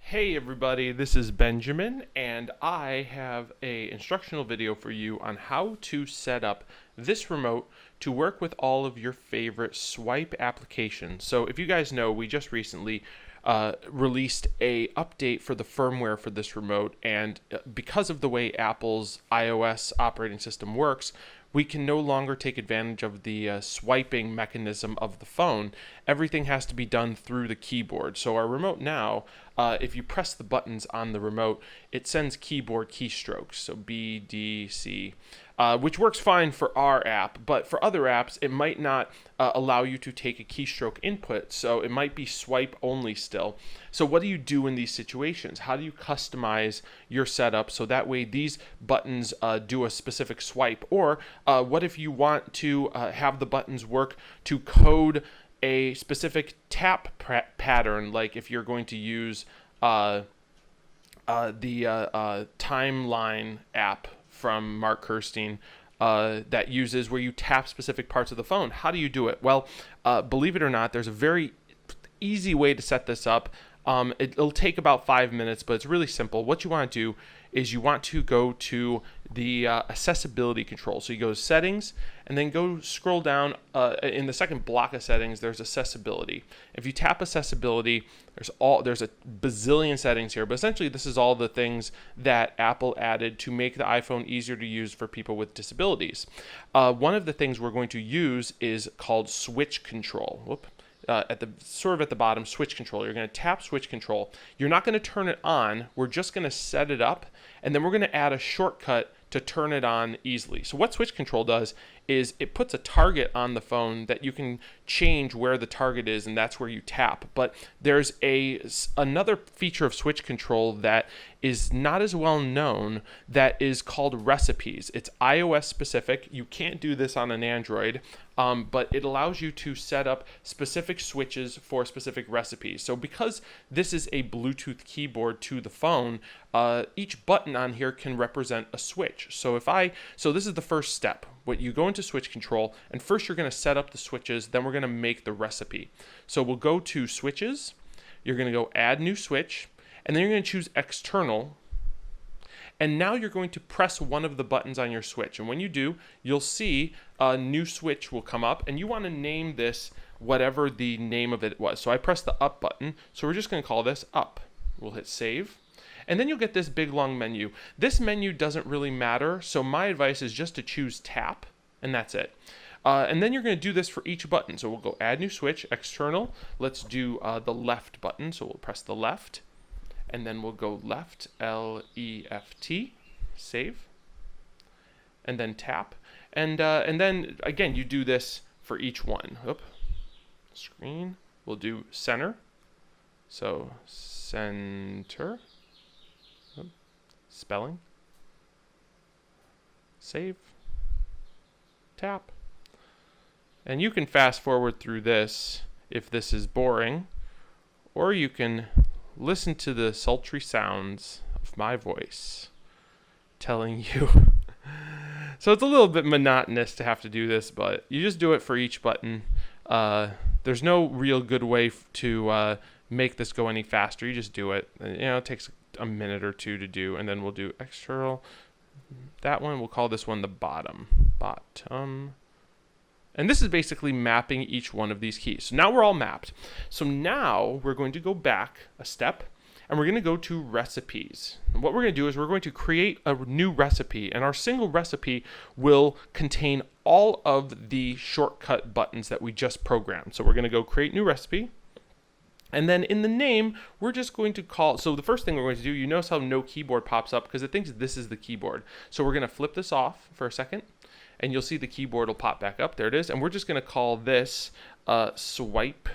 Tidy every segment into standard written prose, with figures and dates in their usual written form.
Hey everybody, this is Benjamin, and I have a instructional video for you on how to set up this remote to work with all of your favorite swipe applications. So if you guys know, we just recently released a update for the firmware for this remote, and because of the way Apple's iOS operating system works, we can no longer take advantage of the swiping mechanism of the phone. Everything has to be done through the keyboard. So our remote now, if you press the buttons on the remote, it sends keyboard keystrokes. So B, D, C, which works fine for our app, but for other apps, it might not allow you to take a keystroke input. So it might be swipe only still. So what do you do in these situations? How do you customize your setup so that way these buttons do a specific swipe? Or what if you want to have the buttons work to code a specific tap pattern, like if you're going to use the Timeline app from Mark Kirstein that uses where you tap specific parts of the phone. How do you do it? Well, believe it or not, there's a very easy way to set this up. It'll take about 5 minutes, but it's really simple. What you want to do is you want to go to the accessibility control. So you go to settings and then go scroll down in the second block of settings. There's accessibility. If you tap accessibility, there's a bazillion settings here, but essentially this is all the things that Apple added to make the iPhone easier to use for people with disabilities. One of the things we're going to use is called switch control. At the bottom, switch control. You're going to tap switch control. You're not going to turn it on. We're just going to set it up, and then we're going to add a shortcut to turn it on easily. So what switch control does is it puts a target on the phone that you can change where the target is, and that's where you tap. But there's another feature of switch control that is not as well known that is called recipes. It's iOS specific. You can't do this on an Android, but it allows you to set up specific switches for specific recipes. So because this is a Bluetooth keyboard to the phone, each button on here can represent a switch. So this is the first step. What you go into switch control, and first you're going to set up the switches, then we're going to make the recipe. So we'll go to switches, you're going to go add new switch, and then you're going to choose external, and now you're going to press one of the buttons on your switch. And when you do, you'll see a new switch will come up, and you want to name this whatever the name of it was. So I pressed the up button, so we're just going to call this up. We'll hit save. And then you'll get this big long menu. This menu doesn't really matter, so my advice is just to choose tap, and that's it. And then you're going to do this for each button. So we'll go add new switch, external. Let's do the left button. So we'll press the left, and then we'll go left, L-E-F-T, save, and then tap. And then, again, you do this for each one. Screen. We'll do center. So center. Spelling, save, tap. And you can fast forward through this if this is boring, or you can listen to the sultry sounds of my voice telling you. So it's a little bit monotonous to have to do this, but you just do it for each button. There's no real good way to make this go any faster. You just do it. It takes a minute or two to do, and then we'll do external. That one, we'll call this one the bottom. And this is basically mapping each one of these keys. So now we're all mapped. So now we're going to go back a step, and we're going to go to recipes. And what we're going to do is we're going to create a new recipe, and our single recipe will contain all of the shortcut buttons that we just programmed. So we're going to go create new recipe. And then in the name, we're just going to call, so the first thing we're going to do, you notice how no keyboard pops up because it thinks this is the keyboard. So we're going to flip this off for a second, and you'll see the keyboard will pop back up. There it is. And we're just going to call this swipe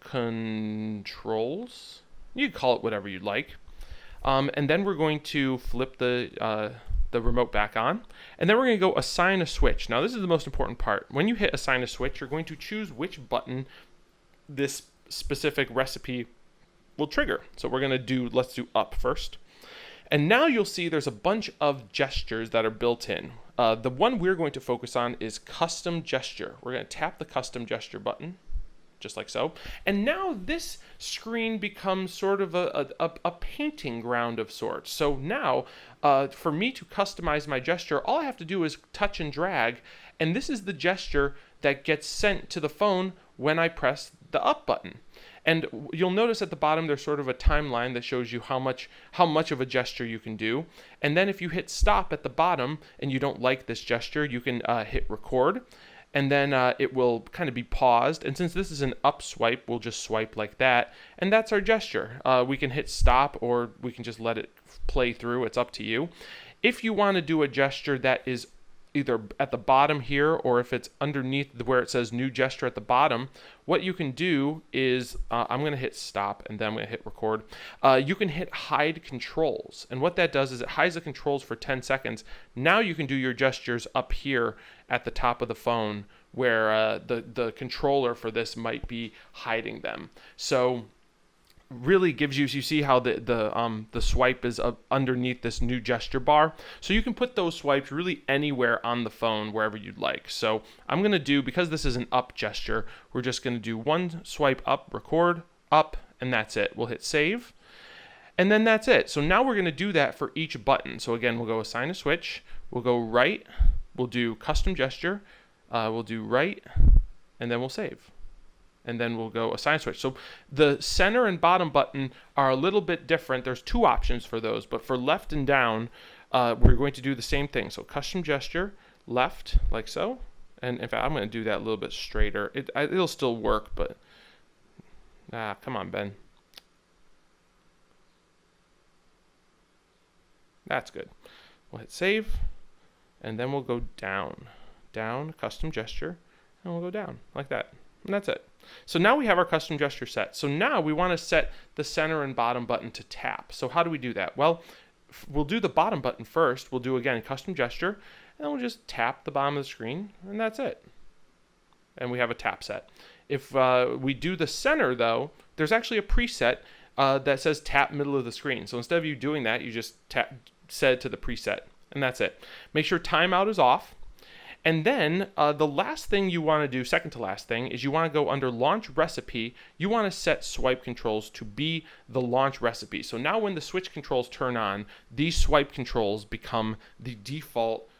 controls. You can call it whatever you'd like. And then we're going to flip the remote back on, and then we're going to go assign a switch. Now this is the most important part. When you hit assign a switch, you're going to choose which button this specific recipe will trigger. So we're going to let's do up first. And now you'll see there's a bunch of gestures that are built in. The one we're going to focus on is custom gesture. We're going to tap the custom gesture button, just like so. And now this screen becomes sort of a painting ground of sorts. So now, for me to customize my gesture, all I have to do is touch and drag, and this is the gesture that gets sent to the phone when I press the up button. And you'll notice at the bottom there's sort of a timeline that shows you how much of a gesture you can do. And then if you hit stop at the bottom and you don't like this gesture, you can hit record. And then it will kind of be paused. And since this is an up swipe, we'll just swipe like that. And that's our gesture. We can hit stop, or we can just let it play through. It's up to you. If you want to do a gesture that is either at the bottom here, or if it's underneath where it says new gesture at the bottom, what you can do is, I'm going to hit stop and then I'm going to hit record. You can hit hide controls. And what that does is it hides the controls for 10 seconds. Now you can do your gestures up here at the top of the phone where the controller for this might be hiding them. So really gives you see how the swipe is underneath this new gesture bar. So you can put those swipes really anywhere on the phone, wherever you'd like. So I'm going to do, because this is an up gesture, we're just going to do one swipe up, record, up, and that's it. We'll hit save. And then that's it. So now we're going to do that for each button. So again, we'll go assign a switch. We'll go right. We'll do custom gesture. We'll do right. And then we'll save. And then we'll go assign switch. So the center and bottom button are a little bit different. There's two options for those, but for left and down, we're going to do the same thing. So custom gesture, left, like so. And in fact, I'm going to do that a little bit straighter. It'll still work, but come on, Ben. That's good. We'll hit save, and then we'll go down, custom gesture, and we'll go down like that. And that's it. So now we have our custom gesture set. So now we want to set the center and bottom button to tap. So how do we do that? Well, we'll do the bottom button first. We'll do, again, custom gesture, and then we'll just tap the bottom of the screen, and that's it. And we have a tap set. If we do the center, though, there's actually a preset that says tap middle of the screen. So instead of you doing that, you just set it to the preset, and that's it. Make sure timeout is off. And then the last thing you want to do, second to last thing, is you want to go under launch recipe. You want to set swipe controls to be the launch recipe. So now when the switch controls turn on, these swipe controls become the default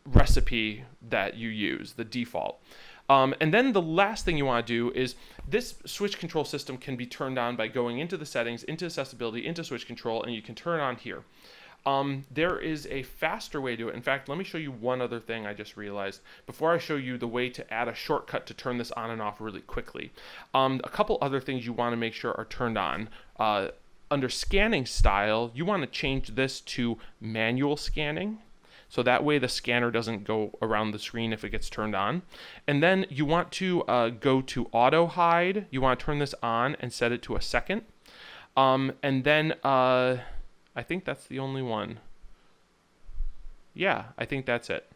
recipe that you use, the default. And then the last thing you want to do is this switch control system can be turned on by going into the settings, into accessibility, into switch control, and you can turn it on here. There is a faster way to do it. In fact, let me show you one other thing I just realized before I show you the way to add a shortcut to turn this on and off really quickly. A couple other things you want to make sure are turned on. Under scanning style, you want to change this to manual scanning. So that way the scanner doesn't go around the screen if it gets turned on. And then you want to go to auto hide. You want to turn this on and set it to a second. And then I think that's the only one. Yeah, I think that's it.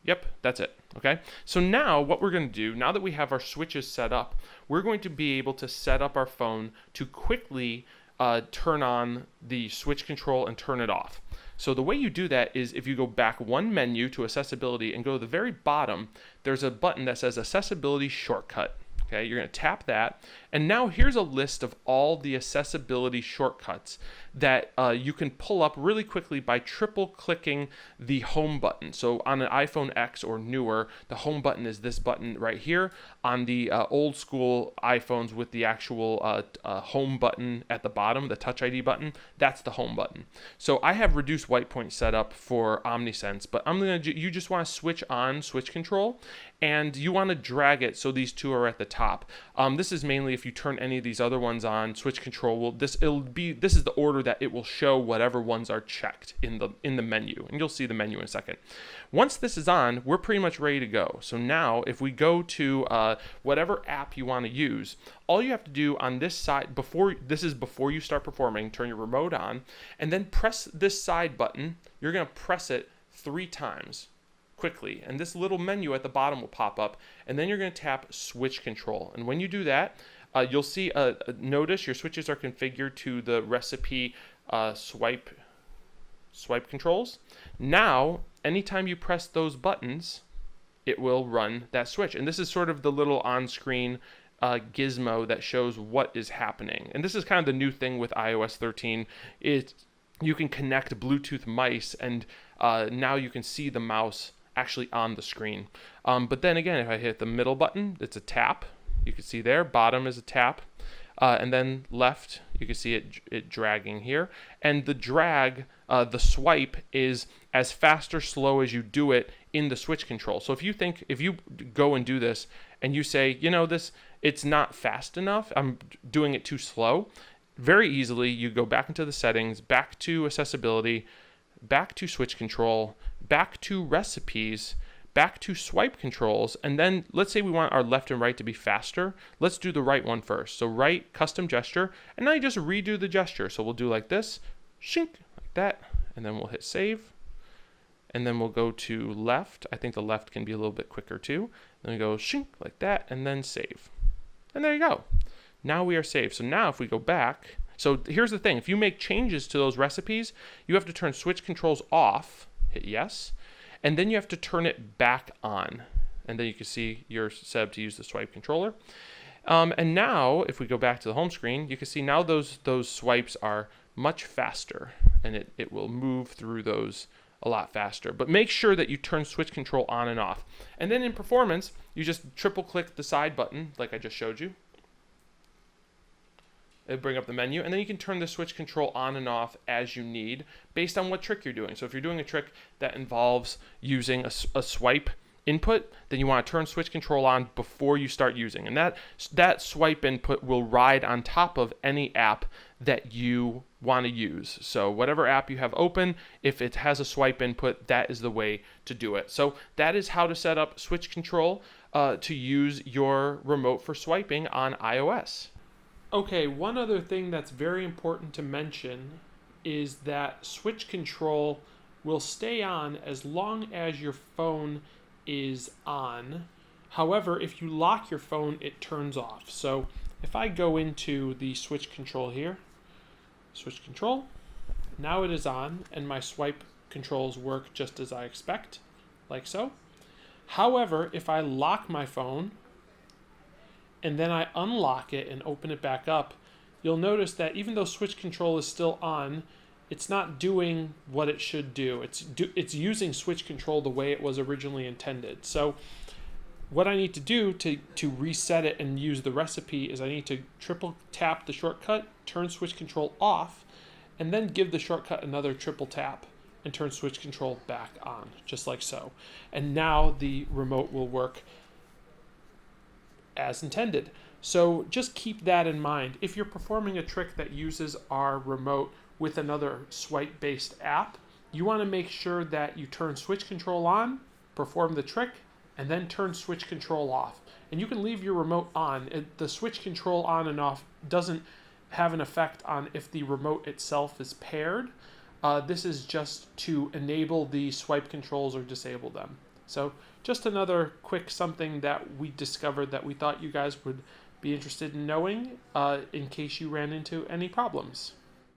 Yep, that's it. Okay. So now what we're going to do, now that we have our switches set up, we're going to be able to set up our phone to quickly turn on the switch control and turn it off. So the way you do that is if you go back one menu to accessibility and go to the very bottom, there's a button that says accessibility shortcut. Okay, you're going to tap that, and now here's a list of all the accessibility shortcuts that you can pull up really quickly by triple clicking the home button. So on an iPhone X or newer, the home button is this button right here. On the old school iPhones with the actual home button at the bottom, the Touch ID button, that's the home button. So I have reduced white point set up for OmniSense, but you just want to switch on switch control, and you want to drag it so these two are at the top. This is mainly if you turn any of these other ones on, switch control this is the order that it will show whatever ones are checked in the menu, and you'll see the menu in a second. Once this is on, we're pretty much ready to go. So now if we go to whatever app you want to use, all you have to do on this side, before you start performing, turn your remote on, and then press this side button. You're going to press it 3 times quickly, and this little menu at the bottom will pop up, and then you're going to tap switch control. And when you do that, you'll see notice your switches are configured to the recipe swipe controls. Now anytime you press those buttons, it will run that switch. And this is sort of the little on-screen gizmo that shows what is happening. And this is kind of the new thing with iOS 13. You can connect Bluetooth mice, and now you can see the mouse actually on the screen. But then again, if I hit the middle button, it's a tap. You can see there, bottom is a tap. And then left, you can see it dragging here. And the drag, the swipe, is as fast or slow as you do it in the switch control. So if you go and do this and you say, it's not fast enough, I'm doing it too slow, very easily you go back into the settings, back to accessibility, back to switch control, back to recipes, back to swipe controls, and then let's say we want our left and right to be faster. Let's do the right one first. So right, custom gesture, and now you just redo the gesture. So we'll do like this, shink, like that, and then we'll hit save. And then we'll go to left. I think the left can be a little bit quicker too. Then we go shink, like that, and then save. And there you go. Now we are saved. So now if we go back, so here's the thing. If you make changes to those recipes, you have to turn switch controls off, hit yes, and then you have to turn it back on. And then you can see you're set up to use the swipe controller. And now, if we go back to the home screen, you can see now those swipes are much faster, and it will move through those a lot faster. But make sure that you turn switch control on and off. And then in performance, you just triple click the side button, like I just showed you. It'll bring up the menu, and then you can turn the switch control on and off as you need based on what trick you're doing. So if you're doing a trick that involves using a swipe input, then you want to turn switch control on before you start using. And that swipe input will ride on top of any app that you want to use. So whatever app you have open, if it has a swipe input, that is the way to do it. So that is how to set up switch control to use your remote for swiping on iOS. Okay, one other thing that's very important to mention is that switch control will stay on as long as your phone is on. However, if you lock your phone, it turns off. So if I go into the switch control here, switch control, now it is on, and my swipe controls work just as I expect, like so. However, if I lock my phone, and then I unlock it and open it back up, you'll notice that even though switch control is still on, it's not doing what it should do. It's using switch control the way it was originally intended. So what I need to do to reset it and use the recipe is I need to triple tap the shortcut, turn switch control off, and then give the shortcut another triple tap and turn switch control back on, just like so. And now the remote will work as intended. So just keep that in mind. If you're performing a trick that uses our remote with another swipe-based app, you want to make sure that you turn switch control on, perform the trick, and then turn switch control off. And you can leave your remote on. The switch control on and off doesn't have an effect on if the remote itself is paired. This is just to enable the swipe controls or disable them. So just another quick something that we discovered that we thought you guys would be interested in knowing in case you ran into any problems.